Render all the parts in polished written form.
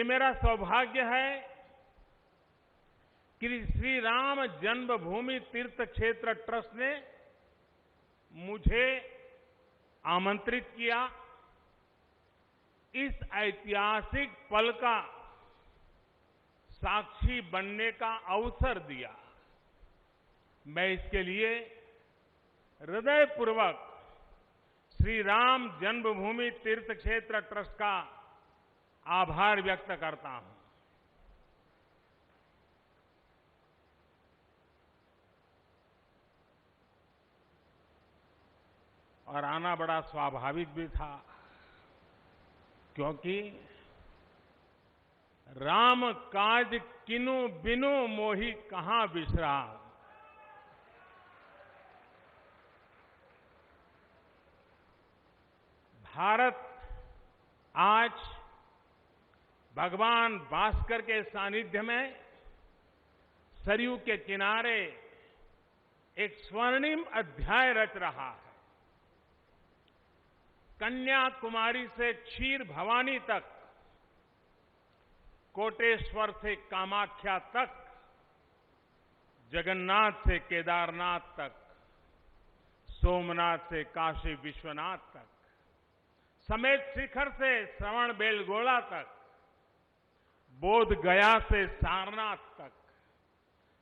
ये मेरा सौभाग्य है कि श्री राम जन्मभूमि तीर्थ क्षेत्र ट्रस्ट ने मुझे आमंत्रित किया, इस ऐतिहासिक पल का साक्षी बनने का अवसर दिया। मैं इसके लिए हृदयपूर्वक श्री राम जन्मभूमि तीर्थ क्षेत्र ट्रस्ट का आभार व्यक्त करता हूं। और आना बड़ा स्वाभाविक भी था, क्योंकि राम काज किनु बिनु मोहि कहां बिसरा। भारत आज भगवान भास्कर के सानिध्य में सरयू के किनारे एक स्वर्णिम अध्याय रच रहा है। कन्याकुमारी से क्षीर भवानी तक, कोटेश्वर से कामाख्या तक, जगन्नाथ से केदारनाथ तक, सोमनाथ से काशी विश्वनाथ तक, समेत शिखर से श्रवण बेलगोला तक, बोध गया से सारनाथ तक,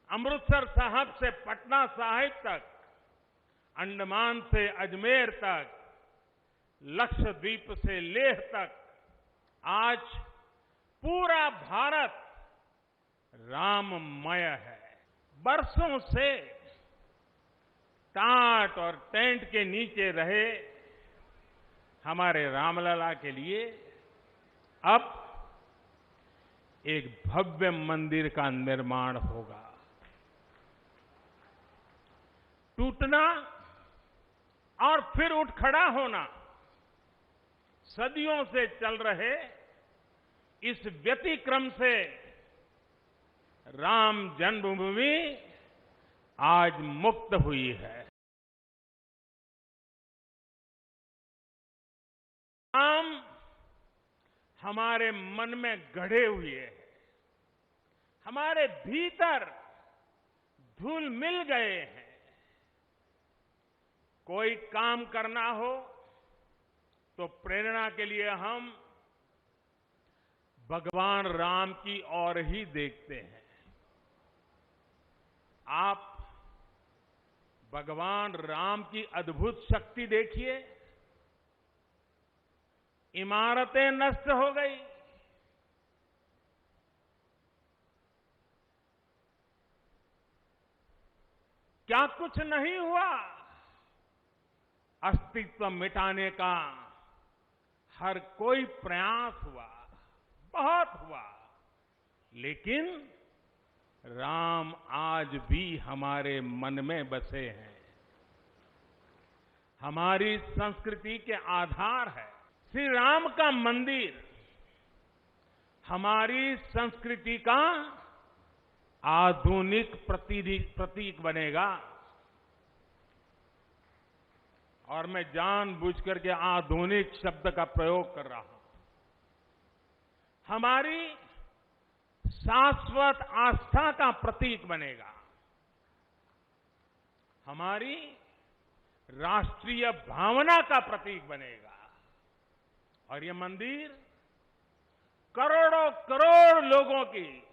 अमृतसर साहब से पटना साहिब तक, अंडमान से अजमेर तक, लक्षद्वीप से लेह तक, आज पूरा भारत राममय है। बरसों से टाट और टेंट के नीचे रहे हमारे रामलला के लिए अब एक भव्य मंदिर का निर्माण होगा। टूटना और फिर उठ खड़ा होना, सदियों से चल रहे इस व्यतिक्रम से राम जन्मभूमि आज मुक्त हुई है। राम हमारे मन में गढ़े हुए हैं, हमारे भीतर घुल मिल गए हैं। कोई काम करना हो तो प्रेरणा के लिए हम भगवान राम की ओर ही देखते हैं। आप भगवान राम की अद्भुत शक्ति देखिए। इमारतें नष्ट हो गई, क्या कुछ नहीं हुआ? अस्तित्व मिटाने का हर कोई प्रयास हुआ, बहुत हुआ, लेकिन राम आज भी हमारे मन में बसे हैं, हमारी संस्कृति के आधार है। श्री राम का मंदिर हमारी संस्कृति का आधुनिक प्रतीक बनेगा। और मैं जानबूझकर के आधुनिक शब्द का प्रयोग कर रहा हूं। हमारी शाश्वत आस्था का प्रतीक बनेगा, हमारी राष्ट्रीय भावना का प्रतीक बनेगा। और ये मंदिर करोड़ों करोड़ लोगों की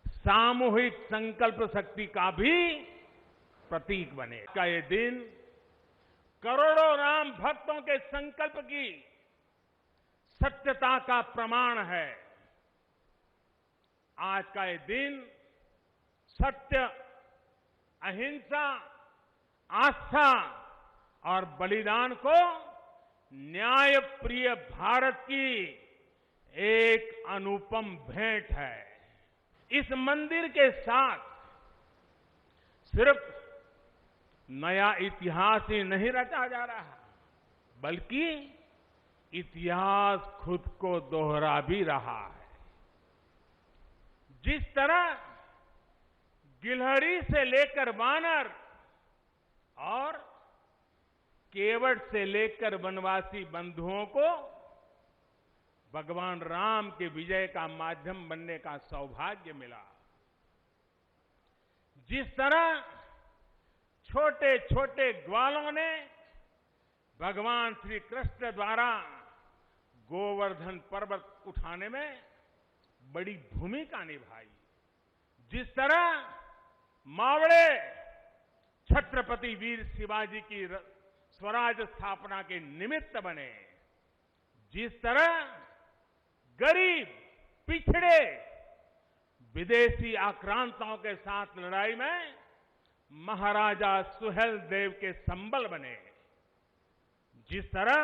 सामूहिक संकल्प शक्ति का भी प्रतीक बनेगा। ये दिन करोड़ों राम भक्तों के संकल्प की सत्यता का प्रमाण है। आज का ये दिन सत्य, अहिंसा, आस्था और बलिदान को न्याय प्रिय भारत की एक अनुपम भेंट है। इस मंदिर के साथ सिर्फ नया इतिहास ही नहीं रचा जा रहा, बल्कि इतिहास खुद को दोहरा भी रहा है। जिस तरह गिलहरी से लेकर वानर और केवट से लेकर वनवासी बंधुओं को भगवान राम के विजय का माध्यम बनने का सौभाग्य मिला। जिस तरह छोटे छोटे ग्वालों ने भगवान श्री कृष्ण द्वारा गोवर्धन पर्वत उठाने में बड़ी भूमिका निभाई, जिस तरह मावड़े छत्रपति वीर शिवाजी की स्वराज स्थापना के निमित्त बने, जिस तरह गरीब पिछड़े विदेशी आक्रांताओं के साथ लड़ाई में महाराजा सुहेलदेव के संबल बने, जिस तरह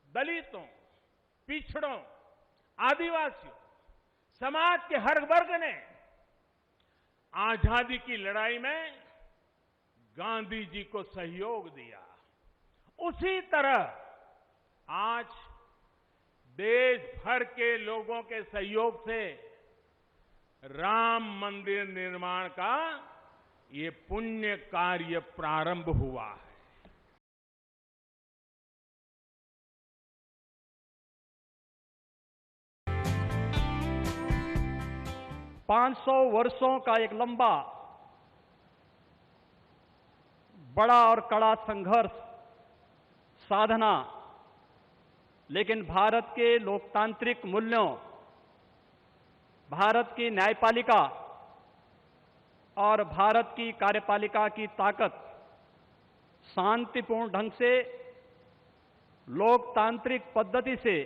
दलितों, पिछड़ों, आदिवासियों, समाज के हर वर्ग ने आजादी की लड़ाई में गांधी जी को सहयोग दिया, उसी तरह आज देश भर के लोगों के सहयोग से राम मंदिर निर्माण का ये पुण्य कार्य प्रारंभ हुआ है। 500 वर्षों का एक लंबा, बड़ा और कड़ा संघर्ष, साधना, लेकिन भारत के लोकतांत्रिक मूल्यों, भारत की न्यायपालिका और भारत की कार्यपालिका की ताकत शांतिपूर्ण ढंग से, लोकतांत्रिक पद्धति से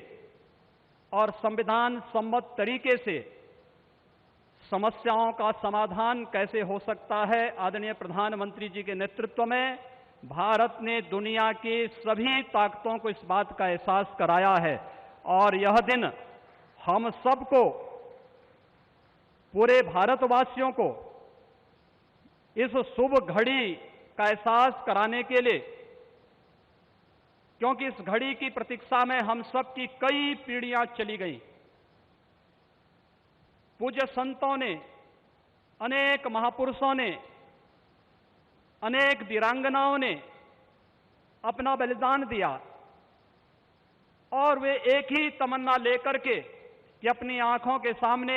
और संविधान सम्मत तरीके से समस्याओं का समाधान कैसे हो सकता है। आदरणीय प्रधानमंत्री जी के नेतृत्व में भारत ने दुनिया की सभी ताकतों को इस बात का एहसास कराया है और यह दिन हम सबको, पूरे भारतवासियों को इस शुभ घड़ी का एहसास कराने के लिए, क्योंकि इस घड़ी की प्रतीक्षा में हम सब की कई पीढ़ियां चली गई। पूज्य संतों ने, अनेक महापुरुषों ने, अनेक वीरांगनाओं ने अपना बलिदान दिया और वे एक ही तमन्ना लेकर के कि अपनी आंखों के सामने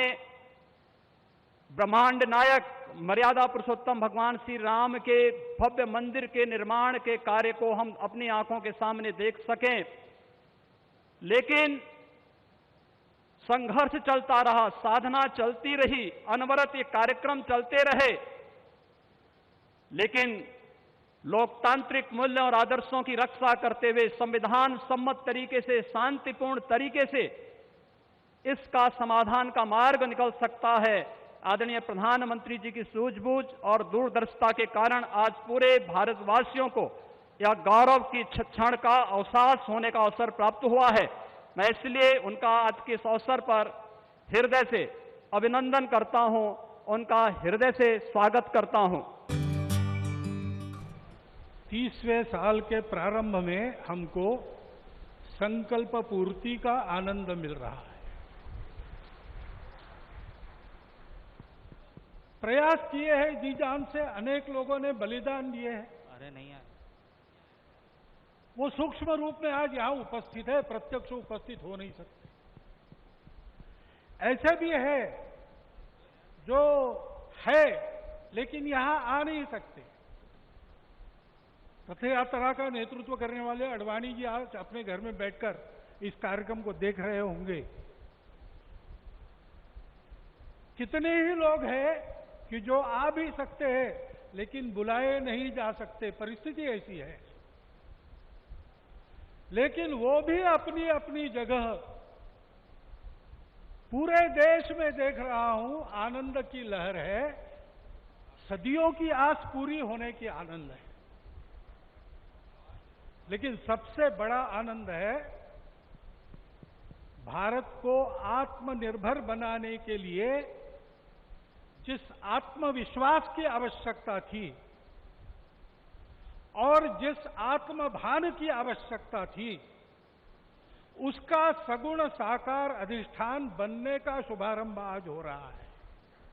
ब्रह्मांड नायक मर्यादा पुरुषोत्तम भगवान श्री राम के भव्य मंदिर के निर्माण के कार्य को हम अपनी आंखों के सामने देख सकें। लेकिन संघर्ष चलता रहा, साधना चलती रही, अनवरत ये कार्यक्रम चलते रहे, लेकिन लोकतांत्रिक मूल्यों और आदर्शों की रक्षा करते हुए संविधान सम्मत तरीके से, शांतिपूर्ण तरीके से इसका समाधान का मार्ग निकल सकता है। आदरणीय प्रधानमंत्री जी की सूझबूझ और दूरदर्शिता के कारण आज पूरे भारतवासियों को यह गौरव की क्षण का अवकाश होने का अवसर प्राप्त हुआ है। मैं इसलिए उनका आज के इस अवसर पर हृदय से अभिनंदन करता हूं, उनका हृदय से स्वागत करता हूं। 30वें साल के प्रारंभ में हमको संकल्प पूर्ति का आनंद मिल रहा है। प्रयास किए हैं जी जान से, अनेक लोगों ने बलिदान दिए हैं। अरे नहीं यार, वो सूक्ष्म रूप में आज यहां उपस्थित है, प्रत्यक्ष उपस्थित हो नहीं सकते। ऐसे भी है जो है लेकिन यहां आ नहीं सकते। रथ यात्रा का नेतृत्व करने वाले अडवाणी जी आज अपने घर में बैठकर इस कार्यक्रम को देख रहे होंगे। कितने ही लोग हैं कि जो आ भी सकते हैं लेकिन बुलाए नहीं जा सकते, परिस्थिति ऐसी है। लेकिन वो भी अपनी अपनी जगह, पूरे देश में देख रहा हूं आनंद की लहर है, सदियों की आस पूरी होने की आनंद है। लेकिन सबसे बड़ा आनंद है भारत को आत्मनिर्भर बनाने के लिए जिस आत्मविश्वास की आवश्यकता थी और जिस आत्मभान की आवश्यकता थी, उसका सगुण साकार अधिष्ठान बनने का शुभारंभ आज हो रहा है।